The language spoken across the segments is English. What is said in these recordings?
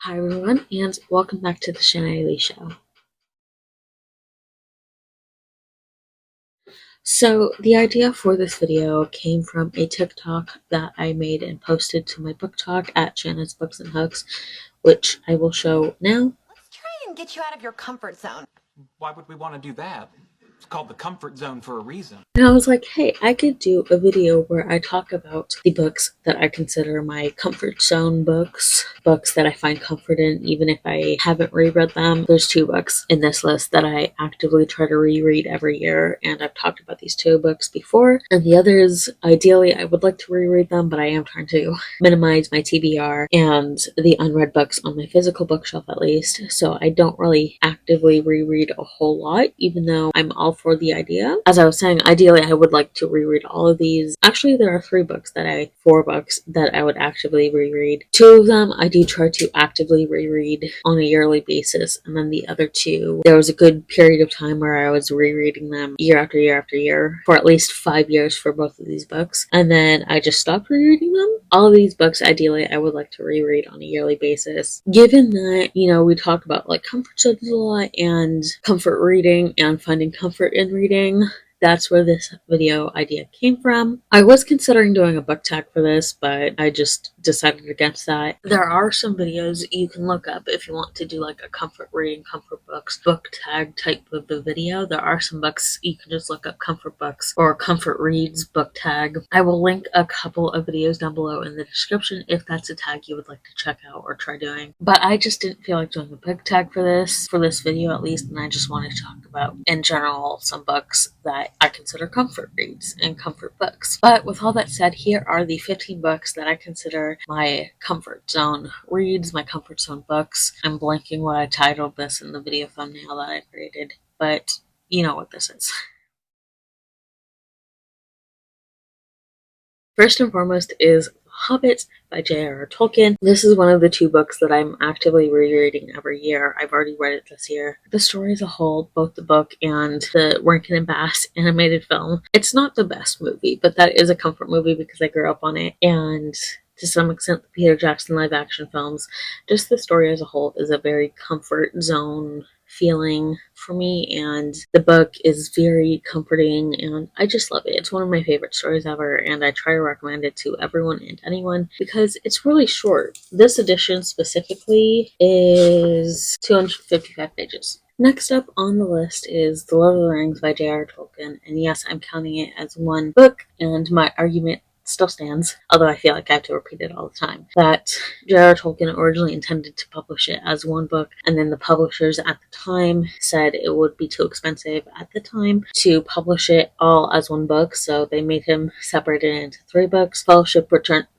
Hi everyone, and welcome back to the Shanae Show. So the idea for this video came from a TikTok that I made and posted to my book talk at Shanna's Books and Hooks, which I will show now. Let's try and get you out of your comfort zone. Why would we want to do that? It's called the comfort zone for a reason. And I was like, hey, I could do a video where I talk about the books that I consider my comfort zone books, books that I find comfort in even if I haven't reread them. There's two books in this list that I actively try to reread every year, and I've talked about these two books before. And the others, ideally, I would like to reread them, but I am trying to minimize my TBR and the unread books on my physical bookshelf at least, so I don't really actively reread a whole lot, even though I'm all for the idea. As I was saying, ideally I would like to reread all of these. Actually, there are four books that I would actively reread. Two of them I do try to actively reread on a yearly basis, and then the other two, there was a good period of time where I was rereading them year after year after year for at least 5 years for both of these books, and then I just stopped rereading them. All of these books, ideally, I would like to reread on a yearly basis. Given that, we talk about like comfort zones a lot and comfort reading and finding comfort in reading, that's where this video idea came from. I was considering doing a book tag for this, but I just decided against that. There are some videos you can look up if you want to do like a comfort reading, comfort books, book tag type of a video. There are some books you can just look up comfort books or comfort reads book tag. I will link a couple of videos down below in the description if that's a tag you would like to check out or try doing. But I just didn't feel like doing a book tag for this video at least, and I just wanted to talk about in general some books that I consider comfort reads and comfort books. But with all that said, here are the 15 books that I consider my comfort zone reads, my comfort zone books. I'm blanking what I titled this in the video thumbnail that I created, but you know what this is. First and foremost is Hobbit by J.R.R. Tolkien. This is one of the two books that I'm actively rereading every year. I've already read it this year. The story as a whole, both the book and the Rankin and Bass animated film, it's not the best movie, but that is a comfort movie because I grew up on it, and to some extent the Peter Jackson live action films. Just the story as a whole is a very comfort zone feeling for me, and the book is very comforting and I just love it. It's one of my favorite stories ever, and I try to recommend it to everyone and anyone because it's really short. This edition specifically is 255 pages. Next up on the list is The Lord of the Rings by J.R.R. Tolkien, and yes, I'm counting it as one book, and my argument still stands, although I feel like I have to repeat it all the time, that J.R.R. Tolkien originally intended to publish it as one book, and then the publishers at the time said it would be too expensive at the time to publish it all as one book, so they made him separate it into 3 books. Fellowship,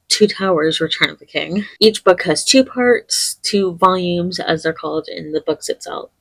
Two Towers, Return of the King. Each book has 2 parts, 2 volumes as they're called in the books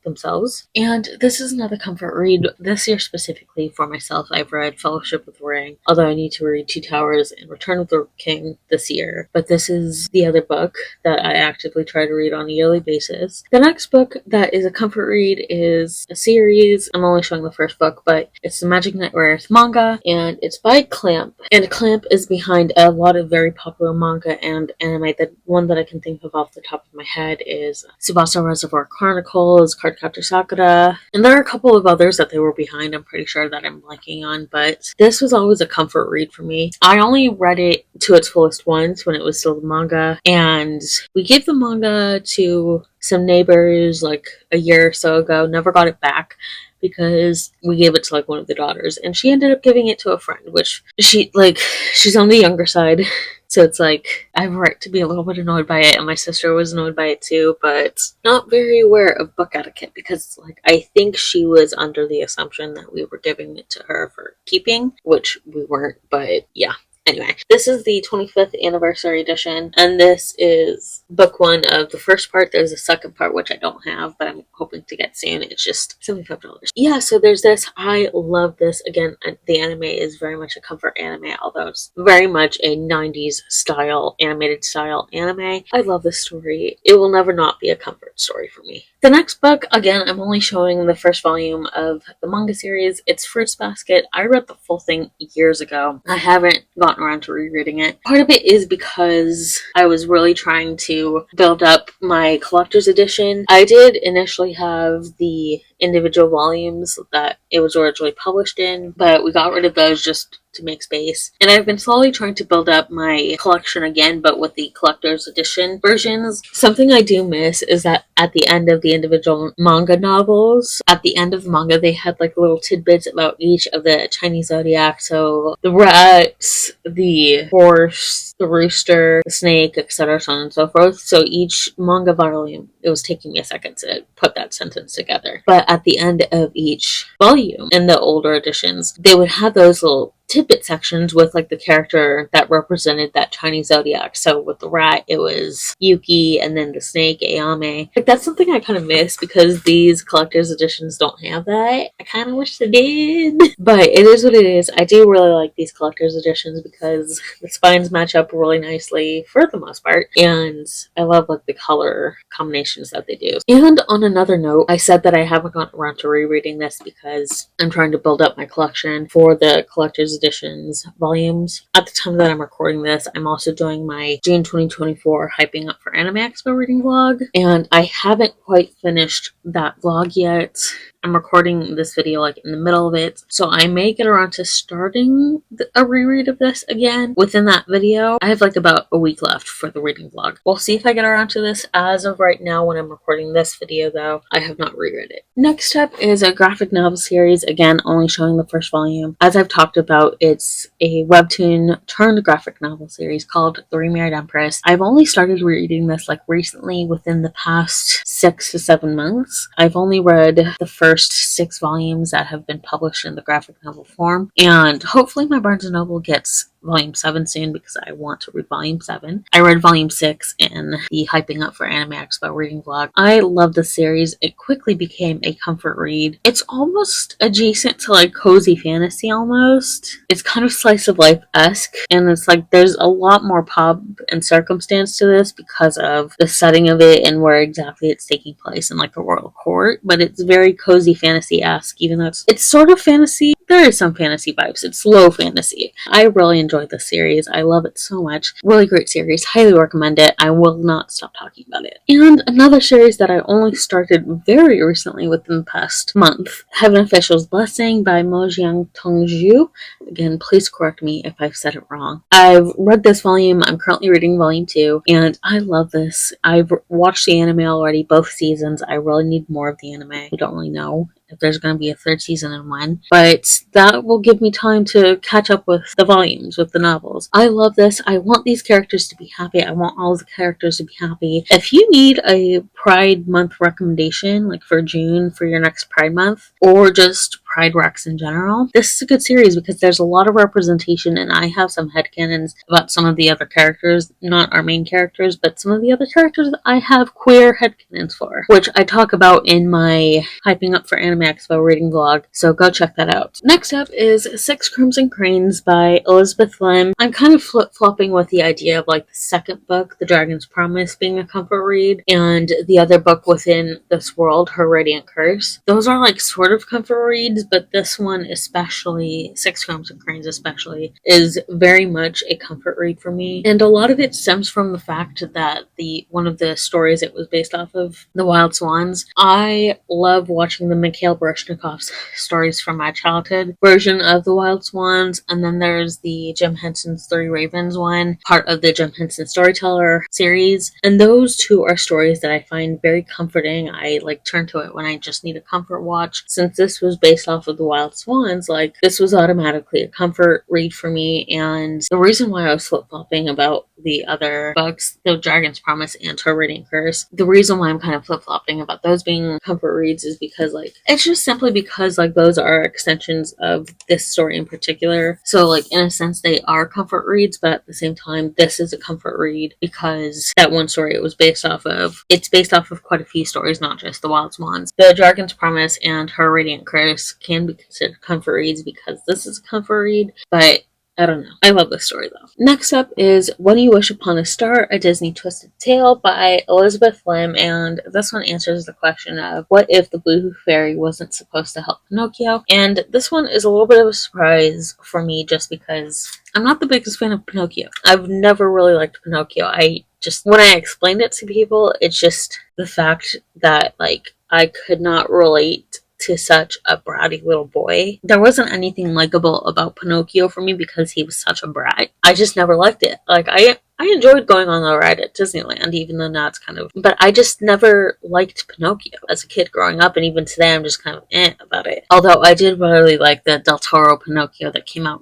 themselves. And this is another comfort read. This year specifically for myself, I've read Fellowship with the Ring, although I need to read Two Towers and Return of the King this year. But this is the other book that I actively try to read on a yearly basis. The next book that is a comfort read is a series. I'm only showing the first book, but it's the Magic Knight Rares manga, and it's by Clamp. And Clamp is behind a lot of very popular manga and anime. The one that I can think of off the top of my head is Tsubasa Reservoir Chronicles, Cardcaptor Sakura, and there are a couple of others that they were behind. I'm pretty sure that I'm blanking on, but this was always a comfort read for me. I only read it to its fullest once when it was still the manga, and we gave the manga to some neighbors like a year or so ago. Never got it back because we gave it to like one of the daughters, and she ended up giving it to a friend, which she's on the younger side. So it's like, I have a right to be a little bit annoyed by it, and my sister was annoyed by it too, but not very aware of book etiquette because, I think she was under the assumption that we were giving it to her for keeping, which we weren't, but yeah. Anyway, this is the 25th anniversary edition, and this is book 1 of the first part. There's a second part, which I don't have, but I'm hoping to get soon. It's just $75. Yeah, so there's this. I love this. Again, the anime is very much a comfort anime, although it's very much a 90s style, animated style anime. I love this story. It will never not be a comfort story for me. The next book, again, I'm only showing the first volume of the manga series. It's Fruits Basket. I read the full thing years ago. I haven't gotten gotten around to rereading it. Part of it is because I was really trying to build up my collector's edition. I did initially have the individual volumes that it was originally published in, but we got rid of those just to make space. And I've been slowly trying to build up my collection again, but with the collector's edition versions. Something I do miss is that at the end of the individual manga novels, at the end of the manga, they had like little tidbits about each of the Chinese zodiac. So the rats, the horse, the rooster, the snake, etc., so on and so forth. So each manga volume, it was taking me a second to put that sentence together. But at the end of each volume, in the older editions, they would have those little tidbit sections with like the character that represented that Chinese zodiac. So with the rat, it was Yuki, and then the snake, Ayame. Like, that's something I kind of miss because these collector's editions don't have that. I kind of wish they did, but it is what it is. I do really like these collector's editions because the spines match up really nicely for the most part, and I love like the color combinations that they do. And on another note, I said that I haven't gotten around to rereading this because I'm trying to build up my collection for the collector's editions volumes. At the time that I'm recording this, I'm also doing my June 2024 Hyping Up for Anime Expo reading vlog, and I haven't quite finished that vlog yet. I'm recording this video like in the middle of it, so I may get around to starting a reread of this again within that video. I have like about a week left for the reading vlog. We'll see if I get around to this. As of right now, when I'm recording this video though, I have not reread it. Next up is a graphic novel series, again only showing the first volume. As I've talked about, it's a webtoon turned graphic novel series called The Remarried Empress. I've only started reading this like recently within the past 6 to 7 months. I've only read the first 6 volumes that have been published in the graphic novel form, and hopefully my Barnes & Noble gets volume 7 soon because I want to read volume 7. I read volume 6 in the Hyping Up for Anime Expo reading vlog. I love the series. It quickly became a comfort read. It's almost adjacent to like cozy fantasy almost. It's kind of slice of life-esque, and it's like there's a lot more pop and circumstance to this because of the setting of it and where exactly it's taking place in like the royal court, but it's very cozy fantasy-esque, even though it's sort of fantasy. There is some fantasy vibes. It's low fantasy. I really enjoyed this series. I love it so much. Really great series. Highly recommend it. I will not stop talking about it. And another series that I only started very recently within the past month, Heaven Official's Blessing by Mojiang Tongju. Again, please correct me if I've said it wrong. I've read this volume. I'm currently reading volume 2, and I love this. I've watched the anime already, both seasons. I really need more of the anime. We don't really know if there's going to be a 3rd season and when, but that will give me time to catch up with the volumes, with the novels. I love this. I want these characters to be happy. I want all the characters to be happy. If you need a Pride Month recommendation, like for June, for your next Pride Month, or just Pride Recs in general, this is a good series because there's a lot of representation, and I have some headcanons about some of the other characters, not our main characters, but some of the other characters that I have queer headcanons for, which I talk about in my Hyping Up for Anime Expo reading vlog, so go check that out. Next up is 6 Crimson Cranes by Elizabeth Lim. I'm kind of flip-flopping with the idea of like the second book, The Dragon's Promise, being a comfort read, and the other book within this world, Her Radiant Curse. Those are like sort of comfort reads, but this one especially, 6 Crimson Cranes especially, is very much a comfort read for me, and a lot of it stems from the fact that one of the stories it was based off of, The Wild Swans. I love watching the Mikhail Baryshnikov's stories from my childhood version of The Wild Swans, and then there's the Jim Henson's 3 Ravens one, part of the Jim Henson Storyteller series, and those two are stories that I find very comforting. I like turn to it when I just need a comfort watch. Since this was based off of The Wild Swans, like this was automatically a comfort read for me, and the reason why I was flip-flopping about the other books, The Dragon's Promise and Her Radiant Curse, the reason why I'm kind of flip-flopping about those being comfort reads is because like it's just simply because like those are extensions of this story in particular. So like in a sense they are comfort reads, but at the same time this is a comfort read because that one story it was based off of, it's based off of quite a few stories, not just The Wild Swans. The Dragon's Promise and Her Radiant Curse can be considered comfort reads because this is a comfort read, but I don't know. I love this story though. Next up is When You Wish Upon a Star, A Disney Twisted Tale by Elizabeth Lim, and this one answers the question of what if the Blue Fairy wasn't supposed to help Pinocchio? And this one is a little bit of a surprise for me just because I'm not the biggest fan of Pinocchio. I've never really liked Pinocchio. When I explained it to people, it's just the fact that, like, I could not relate to such a bratty little boy. There wasn't anything likable about Pinocchio for me because he was such a brat. I just never liked it. Like, I enjoyed going on the ride at Disneyland, even though now it's kind of... But I just never liked Pinocchio as a kid growing up, and even today I'm just kind of about it. Although I did really like the Del Toro Pinocchio that came out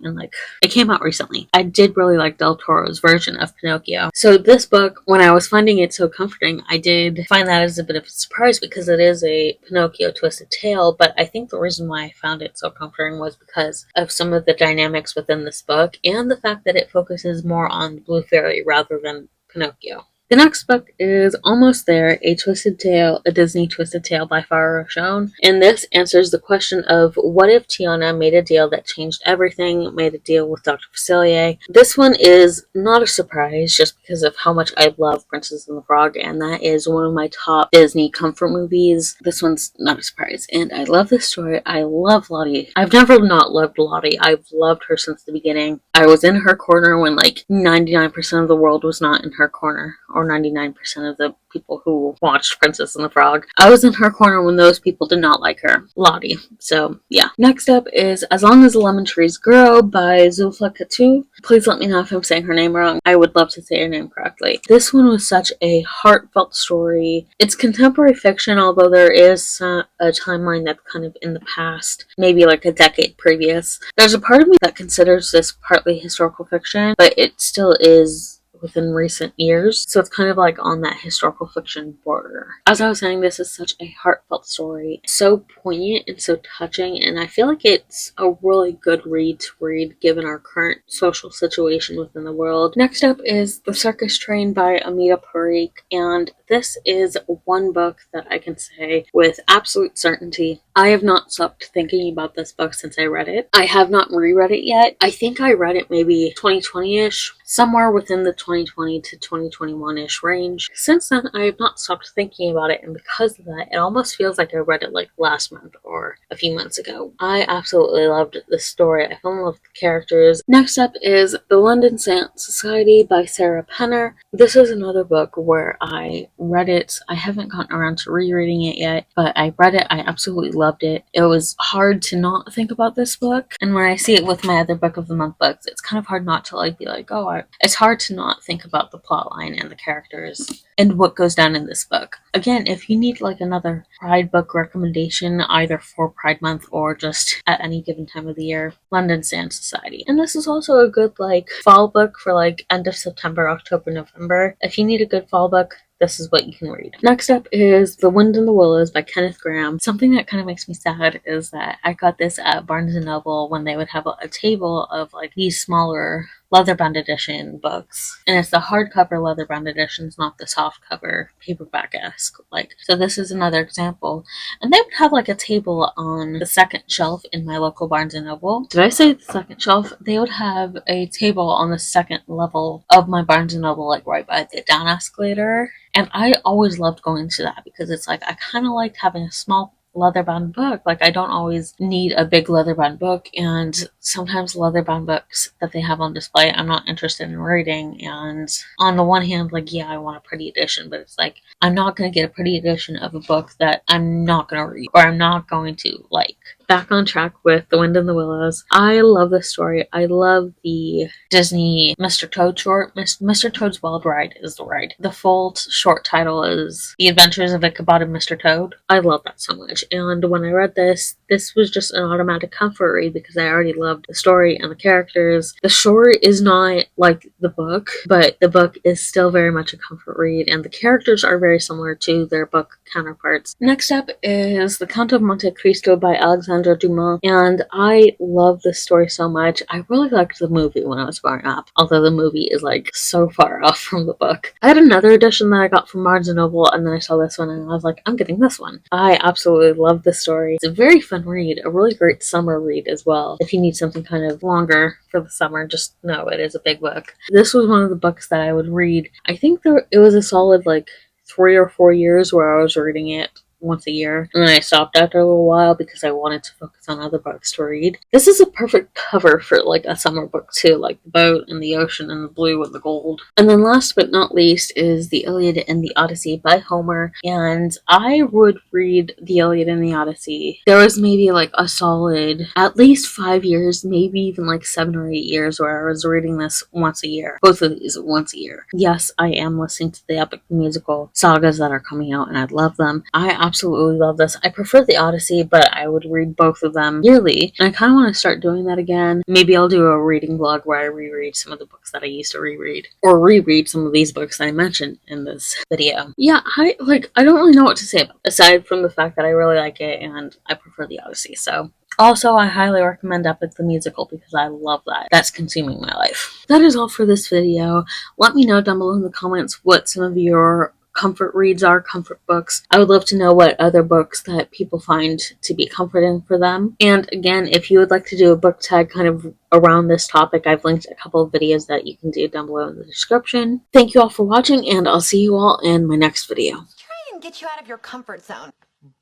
it came out recently. I did really like Del Toro's version of Pinocchio. So this book, when I was finding it so comforting, I did find that as a bit of a surprise because it is a Pinocchio twisted tale, but I think the reason why I found it so comforting was because of some of the dynamics within this book and the fact that it focuses more on the Blue Fairy rather than Pinocchio. The next book is Almost There, A Twisted Tale, A Disney Twisted Tale by Farah Rochon. And this answers the question of what if Tiana made a deal that changed everything, made a deal with Dr. Facilier. This one is not a surprise just because of how much I love Princess and the Frog, and that is one of my top Disney comfort movies. This one's not a surprise, and I love this story. I love Lottie. I've never not loved Lottie. I've loved her since the beginning. I was in her corner when like 99% of the world was not in her corner, or 99% of the people who watched Princess and the Frog. I was in her corner when those people did not like her. Lottie. So, yeah. Next up is As Long as the Lemon Trees Grow by Zulfa Katu. Please let me know if I'm saying her name wrong. I would love to say her name correctly. This one was such a heartfelt story. It's contemporary fiction, although there is a timeline that's kind of in the past, maybe like a decade previous. There's a part of me that considers this partly historical fiction, but it still is within recent years, so it's kind of like on that historical fiction border. As I was saying, this is such a heartfelt story, so poignant and so touching, and I feel like it's a really good read to read given our current social situation within the world. Next up is The Circus Train by Amita Parikh, and this is one book that I can say with absolute certainty I have not stopped thinking about this book since I read it. I have not reread it yet. I think I read it maybe 2020-ish, somewhere within the 2020 to 2021-ish range. Since then, I have not stopped thinking about it, and because of that, it almost feels like I read it like last month or a few months ago. I absolutely loved this story. I fell in love with the characters. Next up is The London Society by Sarah Penner. This is another book where I read it. I haven't gotten around to rereading it yet, but I read it. I absolutely loved it. It was hard to not think about this book, and when I see it with my other book of the month books, it's kind of hard not to like be like, oh, it's hard to not think about the plotline and the characters and what goes down in this book. Again, if you need like another Pride book recommendation, either for Pride Month or just at any given time of the year, London Sand Society. And this is also a good like fall book for like end of September, October, November. If you need a good fall book, this is what you can read. Next up is The Wind in the Willows by Kenneth Grahame. Something that kind of makes me sad is that I got this at Barnes & Noble when they would have a table of like these smaller leather-bound edition books. And it's the hardcover leather-bound editions, not the softcover paperback-esque. So this is another example. And they would have like a table on the second shelf in my local Barnes & Noble. Did I say the second shelf? They would have a table on the second level of my Barnes & Noble, like right by the down escalator. And I always loved going to that because it's like I kind of liked having a small leather-bound book. Like I don't always need a big leather-bound book, and sometimes leather-bound books that they have on display I'm not interested in reading. And on the one hand, like, yeah, I want a pretty edition, but it's like I'm not going to get a pretty edition of a book that I'm not going to read or I'm not going to like. Back on track with The Wind in the Willows. I love this story. I love the Disney Mr. Toad short. Mr. Toad's Wild Ride is the ride. The full short title is The Adventures of Ichabod and Mr. Toad. I love that so much. And when I read this was just an automatic comfort read because I already loved the story and the characters. The story is not like the book, but the book is still very much a comfort read, and the characters are very similar to their book counterparts. Next up is The Count of Monte Cristo by Alexandre Alexandre Dumas, and I love this story so much. I really liked the movie when I was growing up, although the movie is like so far off from the book. I had another edition that I got from Barnes & Noble, and then I saw this one and I was like, I'm getting this one. I absolutely love this story. It's a very fun read, a really great summer read as well. If you need something kind of longer for the summer, just know it is a big book. This was one of the books that I would read. I think it was a solid like 3 or 4 years where I was reading it once a year, and then I stopped after a little while because I wanted to focus on other books to read. This is a perfect cover for like a summer book too, like the boat and the ocean and the blue and the gold. And then last but not least is The Iliad and the Odyssey by Homer, and I would read The Iliad and the Odyssey. There was maybe like a solid at least 5 years, maybe even like 7 or 8 years where I was reading this once a year. Both of these once a year. Yes, I am listening to the epic musical sagas that are coming out, and I love them. I absolutely love this. I prefer the Odyssey, but I would read both of them yearly, and I kind of want to start doing that again. Maybe I'll do a reading vlog where I reread some of the books that I used to reread, or reread some of these books that I mentioned in this video. Yeah, I don't really know what to say about it, aside from the fact that I really like it and I prefer the Odyssey. So also, I highly recommend Epic the Musical because I love that. That's consuming my life. That is all for this video. Let me know down below in the comments what some of your comfort reads are, comfort books. I would love to know what other books that people find to be comforting for them. And again, if you would like to do a book tag kind of around this topic, I've linked a couple of videos that you can do down below in the description. Thank you all for watching, and I'll see you all in my next video. Try and get you out of your comfort zone.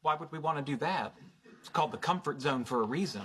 Why would we want to do that? It's called the comfort zone for a reason.